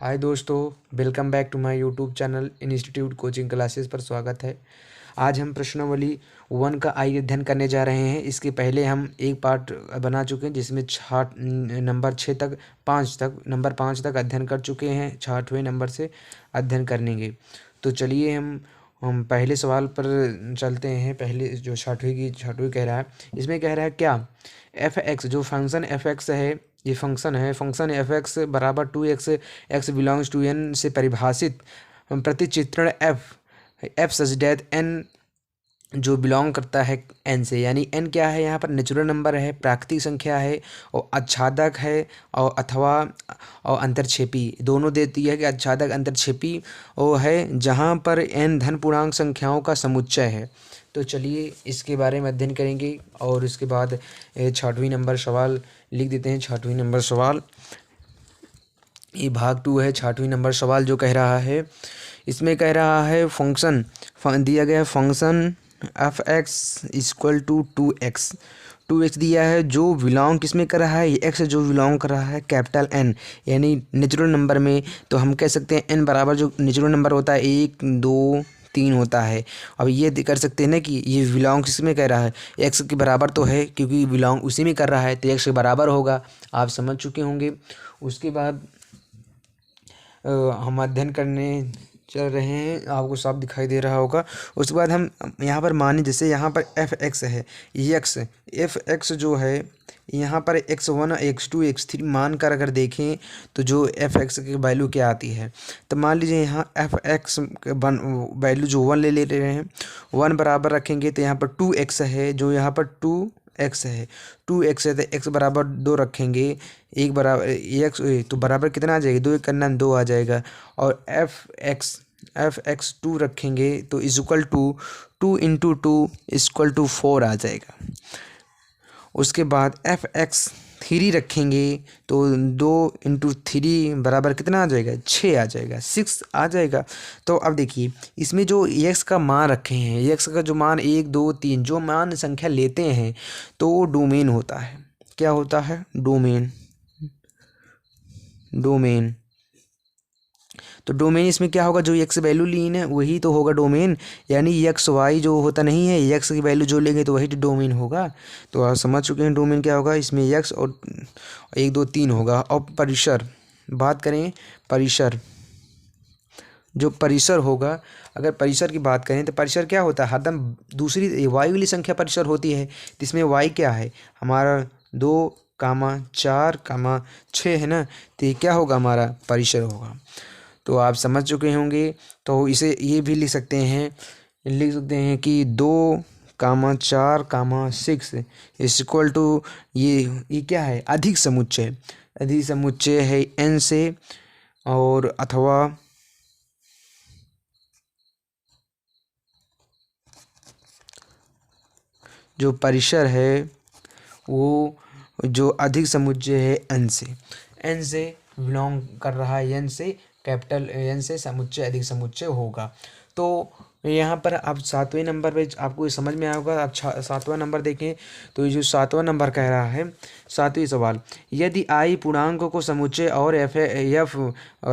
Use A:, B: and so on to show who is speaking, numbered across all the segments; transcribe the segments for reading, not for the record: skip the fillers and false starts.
A: हाय दोस्तों, welcome back to my YouTube channel institute coaching classes पर स्वागत है। आज हम प्रश्नावली 1 का आई अध्ययन करने जा रहे हैं। इसके पहले हम एक पार्ट बना चुके हैं जिसमें नंबर 6 तक 5 तक नंबर 5 तक अध्ययन कर चुके हैं। 6वें नंबर से अध्ययन करेंगे। तो चलिए हम पहले सवाल पर चलते हैं। पहले जो 6वीं कह रहा है, इसमें कह रहा है क्या एफ एक्स जो फंक्शन एफ एक्स है, ये फंक्शन एफ एक्स बराबर 2x x belongs to N से परिभाषित प्रतिचित्रण एफ सच दैट एन जो बिलोंग करता है एन से, यानी एन क्या है, यहाँ पर नेचुरल नंबर है, प्राकृतिक संख्या है और आच्छादक है और अथवा और अंतर्क्षेपी दोनों देती है कि आच्छादक अंतर्क्षेपी वो है जहाँ पर एन धन पूर्णांक संख्याओं का समुच्चय है। तो चलिए इसके बारे में अध्ययन करेंगे और इसके बाद 6वीं नंबर सवाल लिख देते हैं। 6वीं नंबर सवाल, ये भाग 2 है। 6वीं नंबर सवाल जो कह रहा है, इसमें कह रहा है फंक्शन दिया गया function F X equal to 2x दिया है जो बिलोंग किसमें कर रहा है, ये एक्स जो बिलोंग कर रहा है कैपिटल एन यानी नेचुरल नंबर में। तो हम कह सकते हैं एन बराबर जो नेचुरल नंबर होता है 1 2 3 होता है। अब ये कर सकते हैं ना कि ये बिलोंग किसमें कह रहा है, एक्स के बराबर तो है क्योंकि बिलोंग उसी में कर रहा है तो एक्स के बराबर होगा। आप समझ चुके होंगे। उसके बाद हम अध्ययन करने चल रहे हैं, आपको साफ दिखाई दे रहा होगा। उसके बाद हम यहाँ पर माने जैसे यहाँ पर एफ एक्स है, एफ एक्स जो है यहाँ पर x1 x2 x3 मान कर अगर देखें तो जो एफ एक्स की वैल्यू क्या आती है, तो मान लीजिए यहाँ एफ एक्स वैल्यू जो 1 ले रहे हैं, 1 बराबर रखेंगे तो यहाँ पर 2x है, जो यहाँ पर 2x है तो x बराबर 2 रखेंगे, एक बराबर एक्स तो बराबर कितना आ जाएगा, 2 करना 2 आ जाएगा। और एफ एक्स 2 रखेंगे तो equal to 2 into 2 equal to 4 आ जाएगा। उसके बाद एफ एक्स 3 रखेंगे तो 2 इंटू 3 बराबर कितना आ जाएगा, 6 आ जाएगा, 6 आ जाएगा। तो अब देखिए इसमें जो एक्स का मान रखे हैं, एक्स का जो मान 1 2 3 जो मान संख्या लेते हैं तो वो डोमेन होता है। क्या होता है, डोमेन। तो डोमेन इसमें क्या होगा, जो एक्स वैल्यू ली है वही तो होगा डोमेन, यानी एक्स वाई जो होता नहीं है, एक्स की वैल्यू जो लेंगे तो वही तो डोमेन होगा। तो आप समझ चुके हैं डोमेन क्या होगा, इसमें एक्स और 1 2 3 होगा। और परिसर, बात करें परिसर, जो परिसर होगा, अगर परिसर की बात करें तो परिसर क्या होता है, हरदम दूसरी वाई वाली संख्या परिसर होती है। तो इसमें वाई क्या है हमारा 2 4 6 है ना, तो ये क्या होगा हमारा परिसर होगा। तो आप समझ चुके होंगे। तो इसे ये भी लिख सकते हैं कि 2 4 6 इज इक्वल टू ये क्या है, अधिक समुच्चय है एन से, और अथवा जो परिसर है वो जो अधिक समुच्चय है एन से बिलोंग कर रहा है, एन से कैपिटल एन से समुच्चय अधिक समुच्चय होगा। तो यहाँ पर अब 7वें नंबर पे आपको ये समझ में आया होगा। अब 7वां नंबर देखें तो ये जो 7वां नंबर कह रहा है, 7वीं सवाल, यदि आई पूर्णांकों को समुच्चय और एफ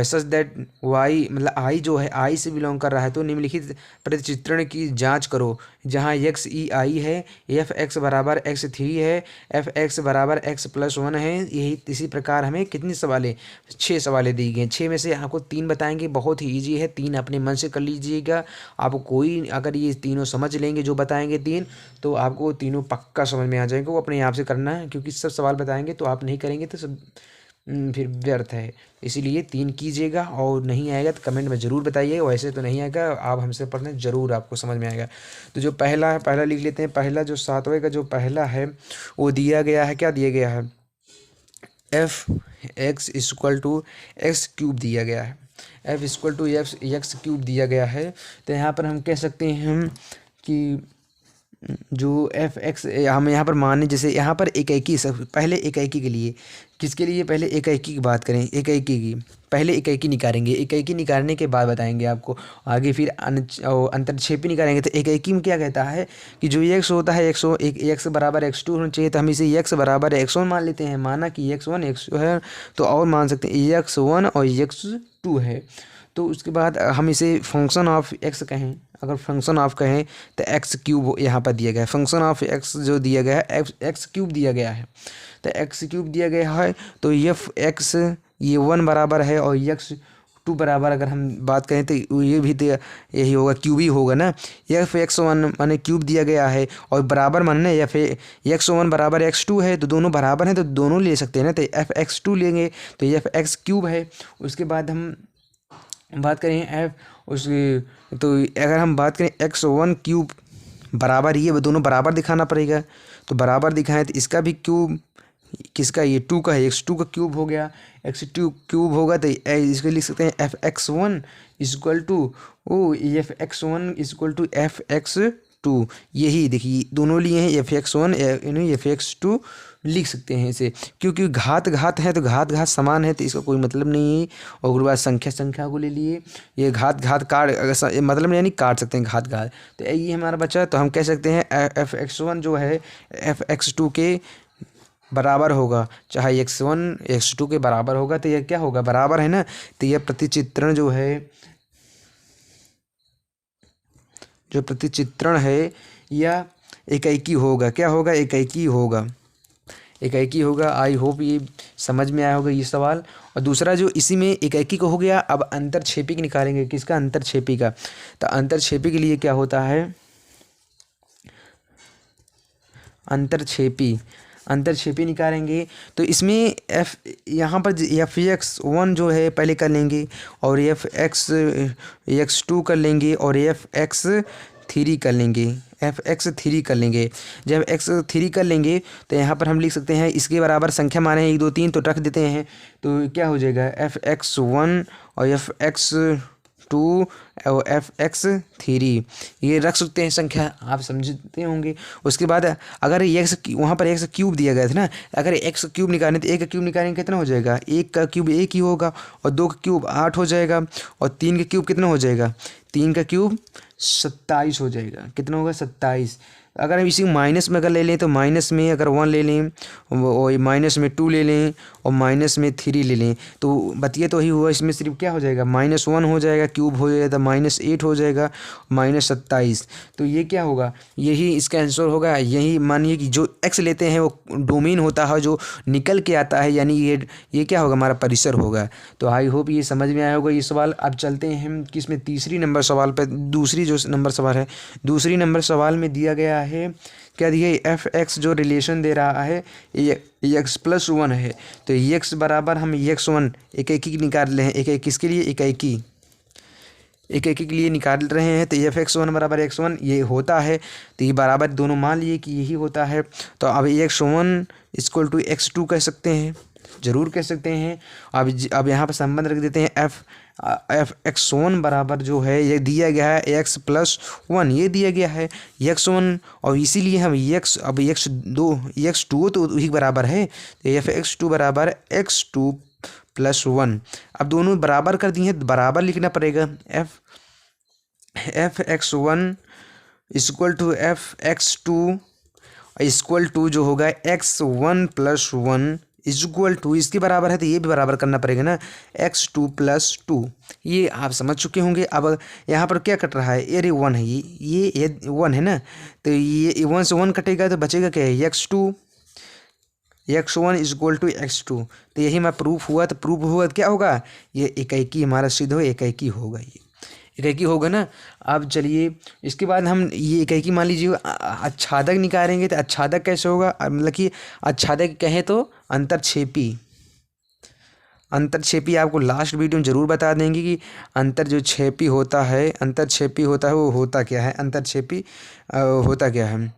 A: सच दैट वाई मतलब आई जो है आई से बिलोंग कर रहा है तो निम्नलिखित प्रतिचित्रण की जांच करो जहाँ एक्स ई आई है, एफ एक्स बराबर x3 है, एफ एक्स बराबर x+1 है। यही इसी प्रकार हमें कितनी सवालें, 6 सवालें दी गई। 6 में से आपको 3 बताएंगे, बहुत ही ईजी है, 3 अपने मन से कर लीजिएगा। आपको कोई अगर ये तीनों समझ लेंगे जो बताएंगे 3, तो आपको तीनों पक्का समझ में आ जाएंगे। वो अपने आप से करना है क्योंकि सब सवाल बताएंगे तो आप नहीं करेंगे तो सब फिर व्यर्थ है। इसीलिए 3 कीजिएगा और नहीं आएगा तो कमेंट में ज़रूर बताइएगा। वैसे तो नहीं आएगा, आप हमसे पढ़ने ज़रूर आपको समझ में आएगा। तो जो पहला है, पहला लिख लेते हैं। पहला जो 7वें का जो पहला है वो दिया गया है, क्या दिया गया है, F X equal to x³ दिया गया है, एफ इक्वल टू x³ दिया गया है। तो यहाँ पर हम कह सकते हैं कि जो एफ एक्स हम यहाँ पर माने जैसे यहाँ पर इक्कीस, पहले इक्कीस के लिए, किसके लिए, पहले इक्कीस की बात करें, इक्कीस की पहले इक्कीस निकालेंगे, इक्कीस निकालने के बाद बताएंगे आपको आगे। फिर अंतरक्षेपी निकालेंगे तो इक्कीस में क्या कहता है कि जो एक्स होता है एक्स बराबर x2 होना चाहिए, तो हम इसे एक्स बराबर x1 मान लेते हैं। माना कि x1 x है तो और मान सकते हैं x1 और 2 है। तो उसके बाद हम इसे फंक्शन ऑफ एक्स कहें, अगर फंक्शन ऑफ कहें तो एक्स क्यूब यहाँ पर दिया गया है। फंक्शन ऑफ एक्स जो दिया गया है एक्स क्यूब दिया गया है, तो एक्स क्यूब दिया गया है तो एफ एक्स ये 1 बराबर है और एक्स 2 बराबर अगर हम बात करें तो ये भी तो यही होगा, क्यूब ही होगा ना। एफ एक्स 1 माने क्यूब दिया गया है और बराबर मानने एफ एक्स 1 बराबर एक्स 2 है, तो दोनों बराबर हैं तो दोनों ले सकते हैं ना, तो एफ एक्स 2 लेंगे तो एफ एक्स क्यूब है। उसके बाद हम बात करें एफ उसकी, तो अगर हम बात करें एक्स 1 क्यूब बराबर, ये दोनों बराबर दिखाना पड़ेगा, तो बराबर दिखाएं तो इसका भी क्यूब किसका, ये 2 का है, एक्स 2 का क्यूब हो गया, एक्स 2 क्यूब होगा तो इसको लिख सकते हैं F X 1 equal to F X 1 equal to F X 2। यही देखिए दोनों लिए हैं एफ एक्स 1 एफ एक्स 2 लिख सकते हैं इसे, क्योंकि घात घात है तो घात घात समान है तो इसका कोई मतलब नहीं है। और उसके बाद संख्या संख्या को ले लिए, ये घात घात काट मतलब नहीं, यानी काट सकते हैं घात घात, तो ये हमारा बचा। तो हम कह सकते हैं एफ एक्स 1 जो है एफ एक्स 2 के बराबर होगा, चाहे एक्स 1 एक्स 2 के बराबर होगा तो यह क्या होगा, बराबर है ना। तो यह प्रतिचित्रण जो है, जो प्रतिचित्रण है यह इकाई होगा, क्या होगा, इकाई होगा, इकाई होगा। आई होप ये समझ में आया होगा ये सवाल। और दूसरा जो इसी में इकाई को हो गया, अब अंतरक्षेपी निकालेंगे, किसका, अंतरक्षेपी का। तो अंतरक्षेपी के लिए क्या होता है, अंतरक्षेपी निकालेंगे तो इसमें एफ यहाँ पर एफ एक्स 1 जो है पहले कर लेंगे और एफ एक्स 2 कर लेंगे और एफ एक्स 3 कर लेंगे, एफ एक्स 3 कर लेंगे। जब एक्स 3 कर लेंगे तो यहाँ पर हम लिख सकते हैं इसके बराबर संख्या माने 1 2 3 तो रख देते हैं, तो क्या हो जाएगा एफ एक्स 1 और एफ एक्स 2 और एफ एक्स 3 ये रख सकते हैं संख्या, आप समझते होंगे। उसके बाद अगर एक्स वहाँ पर एक्स क्यूब दिया गया था ना, अगर एक्स क्यूब निकालें तो एक का क्यूब निकालेंगे कितना हो जाएगा, एक का क्यूब एक ही होगा और 2 का क्यूब 8 हो जाएगा और 3 का क्यूब कितना हो जाएगा, 3 का क्यूब 27 हो जाएगा, कितना होगा 27। अगर हम इसी माइनस में अगर ले लें तो माइनस में अगर 1 ले लें और माइनस में 2 ले लें और माइनस में 3 ले लें तो बतिया तो वही हुआ, इसमें सिर्फ क्या हो जाएगा -1 हो जाएगा, क्यूब हो जाएगा -8 हो जाएगा -27। तो ये क्या होगा, यही इसका आंसर होगा। यही मानिए कि जो एक्स लेते हैं वो डोमेन होता है जो निकल के आता है, यानी ये क्या होगा, हमारा परिसर होगा। तो आई होप ये समझ में आया होगा ये सवाल। अब चलते हैं हम किसमें, तीसरी नंबर सवाल पर। दूसरी जो नंबर सवाल है, दूसरी नंबर सवाल में दिया गया है क्या दिया, एफ एक्स जो रिलेशन दे रहा है एक्स प्लस 1 है, तो एक्स बराबर हम एक्स 1 इकाई निकाल रहे हैं, इकाई किसके लिए, इकाई के लिए निकाल रहे हैं। तो एफ एक्स 1 बराबर एक्स 1 ये होता है, तो ये बराबर दोनों मान लिए कि यही होता है। तो अब एक्स 1 इक्वल टू एक्स 2 कह सकते हैं, जरूर कह सकते हैं। अब यहाँ पर संबंध रख देते हैं, एफ एक्स 1 बराबर जो है ये दिया गया है एक्स प्लस 1, ये दिया गया है एक्स 1 और इसीलिए हम एक्स, अब एक्स 2 तो वही बराबर है, तो एफ एक्स 2 बराबर एक्स 2 प्लस 1। अब दोनों बराबर कर दिए हैं, बराबर लिखना पड़ेगा। F X 1 equal to F X 2 equal to जो होगा एक्स 1 प्लस 1 इक्वल टू, इसके बराबर है तो ये भी बराबर करना पड़ेगा ना, एक्स 2 प्लस 2। ये आप समझ चुके होंगे। अब यहाँ पर क्या कट रहा है, ये 1 है, ये 1 है ना, तो ये 1 से 1 कटेगा तो बचेगा क्या है, एक्स 1 इक्वल टू एक्स 2। तो यही हमारा प्रूफ हुआ, तो प्रूफ हुआ तो क्या होगा, ये इकाई हमारा सिद्ध हो, इकाई होगा, ये इकाई होगा ना। अब चलिए इसके बाद हम ये इकाई मान लीजिए आच्छादक निकालेंगे, तो आच्छादक कैसे होगा, मतलब कि आच्छादक कहें तो अंतरक्षेपी आपको लास्ट वीडियो में ज़रूर बता देंगे कि अंतरक्षेपी होता है वो होता क्या है, अंतरक्षेपी होता क्या है।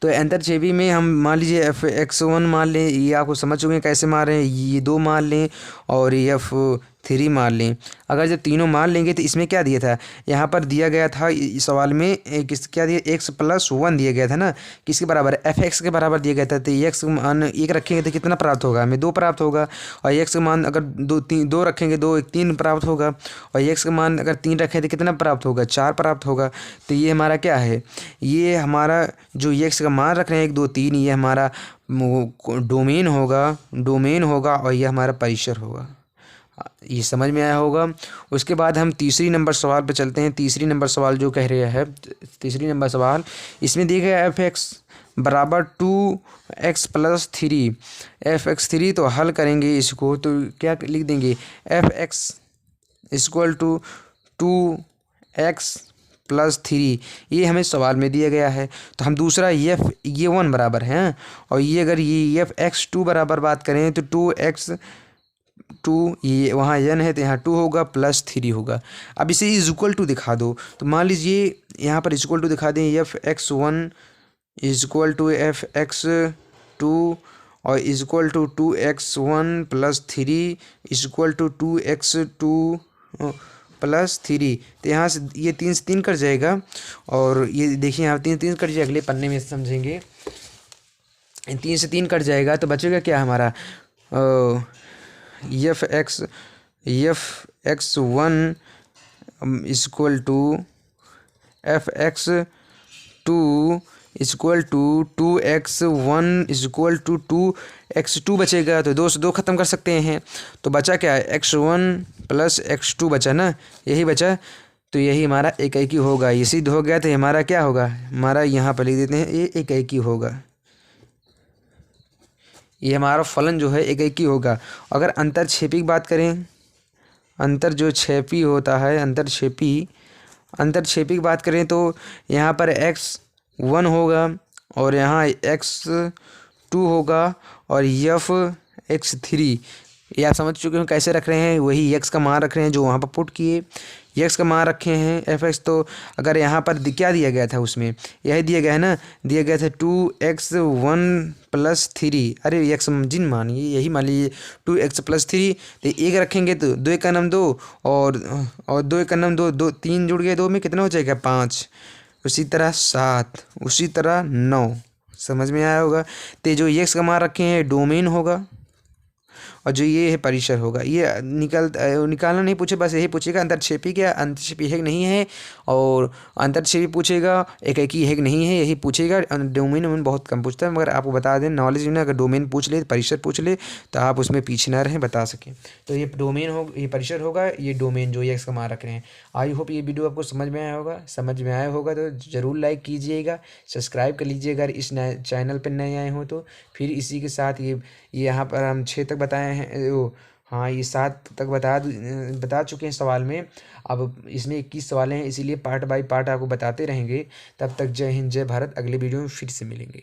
A: तो अंतरक्षेपी में हम मान लीजिए एफ एक्स 1 मान लें, ये आपको समझ चुके हैं कैसे मान रहे हैं, ये 2 मान लें और एफ 3 मान लें। अगर जब तीनों मान लेंगे तो इसमें क्या दिया था, यहाँ पर दिया गया था इस सवाल में किस क्या दिया, एक्स प्लस 1 दिया गया था ना, किसके बराबर, एफ एक्स के बराबर दिया गया था। तो एक्स मान 1 रखेंगे तो कितना प्राप्त होगा, हमें 2 प्राप्त होगा, और एक्स का मान अगर 2 रखेंगे 3 प्राप्त होगा, और एक्स का मान अगर 3 रखें तो कितना प्राप्त होगा, 4 प्राप्त होगा। तो ये हमारा क्या है, ये हमारा जो एक्स का मान रख रहे हैं 1 2 3, ये हमारा डोमेन होगा और ये हमारा परिसर होगा, ये समझ में आया होगा। उसके बाद हम तीसरी नंबर सवाल पे चलते हैं। तीसरी नंबर सवाल जो कह रहा है, तीसरी नंबर सवाल इसमें दिया गया एफ एक्स बराबर 2x+3, f(x3) तो हल करेंगे इसको तो क्या लिख देंगे, f(x) इक्वल टू 2x+3। ये हमें सवाल में दिया गया है। तो हम दूसरा ये 1 बराबर है, और ये अगर ये f(x2) बराबर बात करें तो 2x2, ये वहाँ n है तो यहाँ 2 होगा +3 होगा। अब इसे इक्वल टू दिखा दो, तो मान लीजिए यहाँ पर इक्वल टू दिखा दें, f(x1) इक्वल टू f(x2) और equal to 2x1+3 equal to 2x2+3। तो यहाँ से ये 3 से 3 कट जाएगा, और ये देखिए यहाँ 3 3 कट जाएगा, अगले पन्ने में समझेंगे। 3 से 3 कट जाएगा तो बचेगा क्या हमारा, f(x1) equal to f(x2) equal to 2x1 equal to 2x2 बचेगा। तो 2 से 2 ख़त्म कर सकते हैं, तो बचा क्या है, x1 + x2 बचा ना, यही बचा। तो यही हमारा एक होगा। ये सिद्ध हो गया तो हमारा क्या होगा, हमारा यहाँ पर लिख देते हैं, ये एक होगा। ये हमारा फलन जो है एक होगा। अगर अंतरक्षेपी की बात करें, अंतरक्षेपी होता है, अंतरक्षेपी की बात करें तो यहाँ पर x1 होगा और यहाँ x2 होगा और f(x3). ये आप समझ चुके हो कैसे रख रहे हैं, वही x का मान रख रहे हैं जो वहाँ पर पुट किए, x का मान रखे हैं f(x). तो अगर यहाँ पर क्या दिया गया था, उसमें यही दिया गया है ना, दिया गया था 2x1+3। अरे x जिन मानिए यही मान लीजिए 2x+3, तो 1 रखेंगे तो 2 का नाम 2 और 2 का नाम 2, 2 3 जुड़ गए, 2 में कितना हो जाएगा 5, उसी तरह 7, उसी तरह 9। समझ में आया होगा। तो जो x का मान रखे हैं डोमेन होगा, और जो ये है परिसर होगा। ये निकालना नहीं पूछे, बस यही पूछेगा अंतरक्षेपी क्या, अंतरक्षेपी है कि नहीं है, और अंतरक्षेपी पूछेगा एक है कि नहीं है, यही पूछेगा। डोमेन बहुत कम पूछता है, मगर आपको बता दें नॉलेज में, अगर डोमेन पूछ ले, परिसर पूछ ले, तो आप उसमें पीछे ना रहें, बता सकें। तो ये डोमेन हो, ये परिसर होगा, ये डोमेन जो ये एक्स का मान रख रहे हैं। आई होप ये वीडियो आपको समझ में आया होगा। समझ में आया होगा तो ज़रूर लाइक कीजिएगा, सब्सक्राइब कर लीजिएगा अगर इस चैनल पर नए आए हो तो। फिर इसी के साथ ये यहाँ पर हम 6 तक बताए हैं, हाँ ये 7 तक बता चुके हैं सवाल में। अब इसमें 21 सवाल हैं, इसीलिए पार्ट बाय पार्ट आपको बताते रहेंगे। तब तक जय हिंद, जय भारत। अगले वीडियो में फिर से मिलेंगे।